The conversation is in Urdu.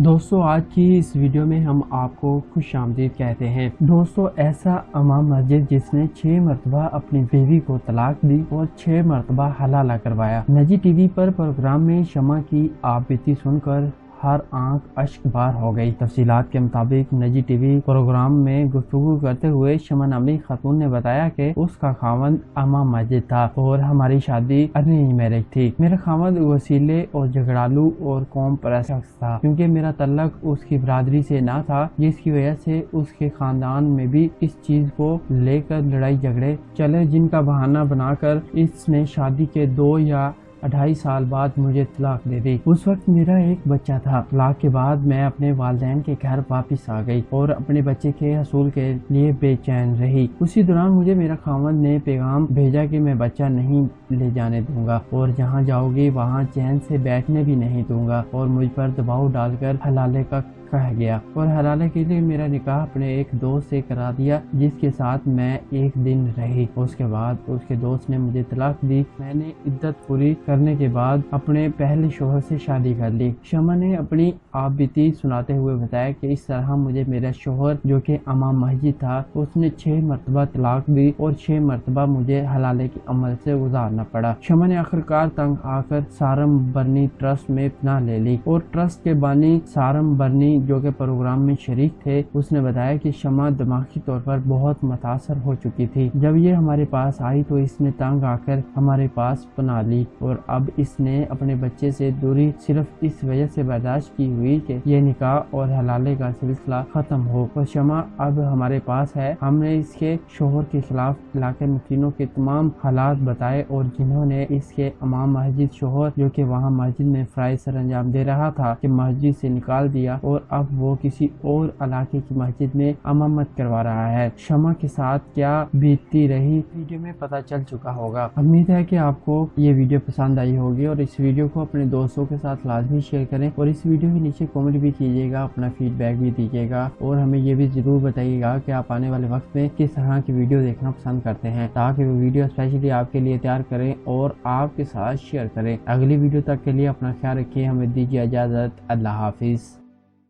دوستو آج کی اس ویڈیو میں ہم آپ کو خوش آمدید کہتے ہیں۔ دوستو ایسا امام مسجد جس نے 6 مرتبہ اپنی بیوی کو طلاق دی اور 6 مرتبہ حلالہ کروایا۔ نجی ٹی وی پر پروگرام میں شمع کی آپ بیتی سن کر ہر آنکھ اشک بار ہو گئی۔ تفصیلات کے مطابق نجی ٹی وی پروگرام میں گفتگو کرتے ہوئے شمع نامی خاتون نے بتایا کہ اس کا خاوند امام مسجد تھا اور ہماری شادی ارینج میرج تھی۔ میرا خاوند وسیلے اور جھگڑالو اور قوم پرست شخص تھا کیونکہ میرا تعلق اس کی برادری سے نہ تھا، جس کی وجہ سے اس کے خاندان میں بھی اس چیز کو لے کر لڑائی جھگڑے چلے، جن کا بہانہ بنا کر اس نے شادی کے 2 یا 2.5 سال بعد مجھے طلاق دے دی۔ اس وقت میرا ایک بچہ تھا۔ طلاق کے بعد میں اپنے والدین کے گھر واپس آ گئی اور اپنے بچے کے حصول کے لیے بے چین رہی۔ اسی دوران مجھے میرا خاوند نے پیغام بھیجا کہ میں بچہ نہیں لے جانے دوں گا اور جہاں جاؤ گی وہاں چین سے بیٹھنے بھی نہیں دوں گا، اور مجھ پر دباؤ ڈال کر حلالے کا کہہ گیا اور حلالے کے لیے میرا نکاح اپنے ایک دوست سے کرا دیا، جس کے ساتھ میں 1 دن رہی۔ اس کے بعد اس کے دوست نے مجھے طلاق دی۔ میں نے عدت پوری کرنے کے بعد اپنے پہلے شوہر سے شادی کر لی۔ شمع نے اپنی آپ بیتی سناتے ہوئے بتایا کہ اس طرح مجھے میرا شوہر جو کہ امام مسجد تھا، اس نے 6 مرتبہ طلاق دی اور 6 مرتبہ مجھے حلالے کے عمل سے گزارنا پڑا۔ شمع نے آخرکار تنگ آ کر سارم برنی ٹرسٹ میں پناہ لے لی اور ٹرسٹ کے بانی سارم برنی جو کہ پروگرام میں شریک تھے، اس نے بتایا کہ شمع دماغی طور پر بہت متاثر ہو چکی تھی۔ جب یہ ہمارے پاس آئی تو اس نے تنگ آ کر ہمارے پاس پناہ لی اور اب اس نے اپنے بچے سے دوری صرف اس وجہ سے برداشت کی ہوئی کہ یہ نکاح اور حلالے کا سلسلہ ختم ہو، اور شمع اب ہمارے پاس ہے۔ ہم نے اس کے شوہر کے خلاف علاقے مکینوں کے تمام حالات بتائے اور جنہوں نے اس کے امام مسجد شوہر جو کہ وہاں مسجد میں فرائض سر انجام دے رہا تھا کہ مسجد سے نکال دیا اور اب وہ کسی اور علاقے کی مسجد میں امامت کروا رہا ہے۔ شمع کے ساتھ کیا بیتتی رہی ویڈیو میں پتہ چل چکا ہوگا۔ امید ہے کہ آپ کو یہ ویڈیو پسند آئی ہوگی اور اس ویڈیو کو اپنے دوستوں کے ساتھ لازمی شیئر کریں اور اس ویڈیو کے نیچے کامنٹ بھی کیجیے گا، اپنا فیڈ بیک بھی دیجیے گا اور ہمیں یہ بھی ضرور بتائیے گا کہ آپ آنے والے وقت میں کس طرح کی ویڈیو دیکھنا پسند کرتے ہیں، تاکہ وہ ویڈیو اسپیشلی آپ کے لیے تیار کریں اور آپ کے ساتھ شیئر کریں۔ اگلی ویڈیو تک کے لیے اپنا خیال رکھیے، ہمیں دیجیے اجازت۔ اللہ حافظ۔